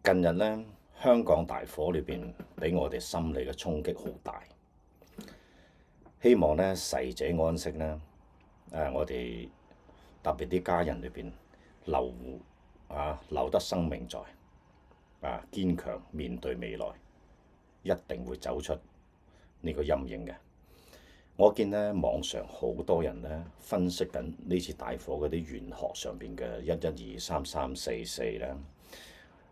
近日咧，香港大火裏邊俾我哋心理嘅衝擊好大。希望咧逝者安息咧，我哋特別啲家人裏邊留留得生命在，堅強面對未來，一定會走出呢個陰影嘅。我見咧網上好多人咧分析緊呢次大火嗰啲玄學上邊嘅112334咧。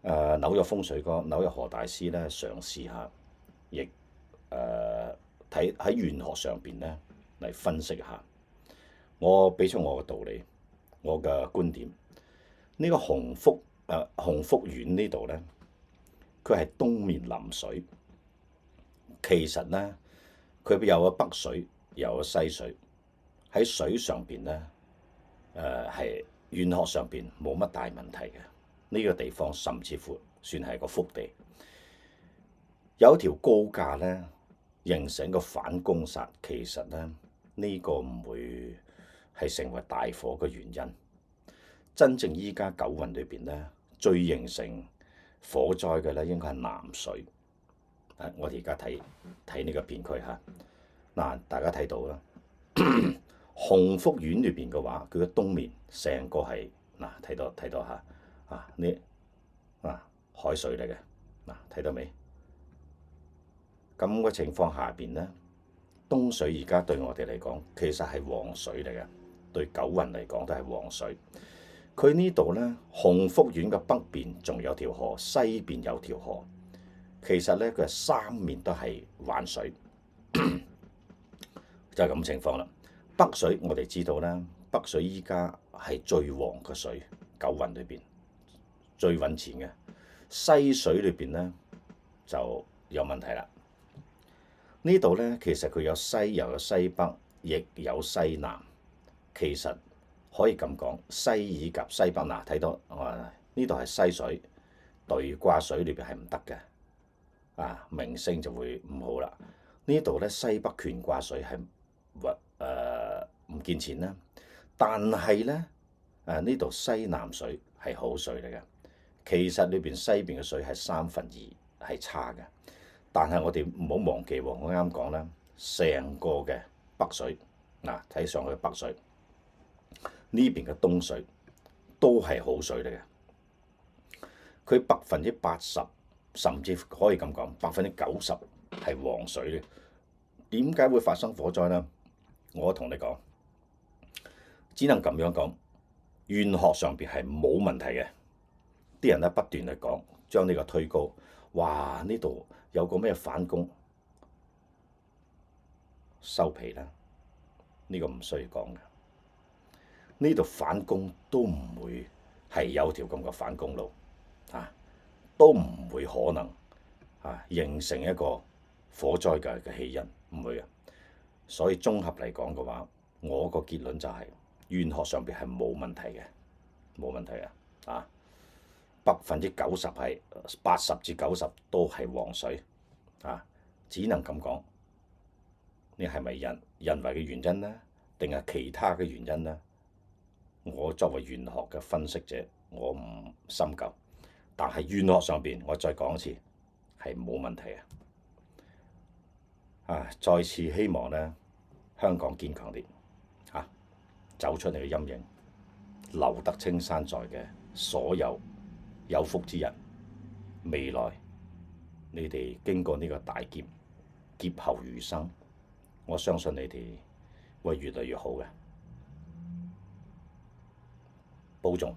紐約風水哥、紐約何大師咧，嘗試下，亦睇喺玄學上邊咧嚟分析下。我俾出我嘅道理，我嘅觀點。呢個鴻福苑呢度咧，佢係東面臨水，其實咧佢有個北水，有個西水，喺水上邊咧，係玄學上邊冇乜大問題嘅。呢個地方甚至乎算係個福地，有一條高架咧，形成個反攻殺。其實咧，呢個唔會係成為大火嘅原因。真正依家九運裏邊咧，最形成火災嘅咧，應該係南水。我哋而家睇呢個片區嚇，嗱，大家睇到啦，鴻福苑裏邊嘅話，佢嘅東面成個係嗱，睇到嚇。呢海水嚟嘅，睇到未？咁嘅情況下邊咧，東水而家對我哋嚟講，其實係黃水嚟嘅，對九運嚟講都係黃水。佢呢度咧，鴻福苑嘅北邊仲有條河，西邊有條河。其實咧，佢係三面都係環水，就係咁情況啦。北水我哋知道啦，北水依家係最旺嘅水，九運裏邊。最揾錢嘅西水裏邊咧就有問題啦。呢度咧其實佢有西又有西北，亦有西南。其實可以咁講，西以及西北嗱，睇到呢度係西水，對卦水裏邊係唔得嘅，名聲就會唔好啦。呢度咧西北權卦水係唔見錢啦，但係咧呢度西南水係好水嚟嘅。其實裏邊西邊嘅水係2/3係差嘅，但係我哋唔好忘記喎，我啱講啦，成個嘅北水睇上去嘅北水，呢邊嘅東水都係好水嚟嘅。佢80%，甚至可以咁講90%係黃水嘅。點解會發生火災呢？我同你講，只能咁樣講，玄學上邊係冇問題嘅。啲人咧不斷嚟講，將呢個推高，哇！呢度有個咩反攻，收皮啦！呢個唔需要講嘅。呢度反攻都唔會係有條咁嘅反攻路，都唔會可能形成一個火災嘅起因，唔會嘅。所以綜合嚟講嘅話，我個結論就係玄學上邊係冇問題嘅，冇問題嘅90%係80至90都係黃水，只能咁講。你係咪人為嘅原因呢？定係其他嘅原因呢？我作為玄學嘅分析者，我唔深究。但係玄學上邊，我再講一次，係冇問題嘅。再次希望咧，香港堅強啲，走出你嘅陰影，留得青山在嘅所有有福之人，未來你哋經過呢個大劫，劫後餘生，我相信你哋會越嚟越好嘅，保重。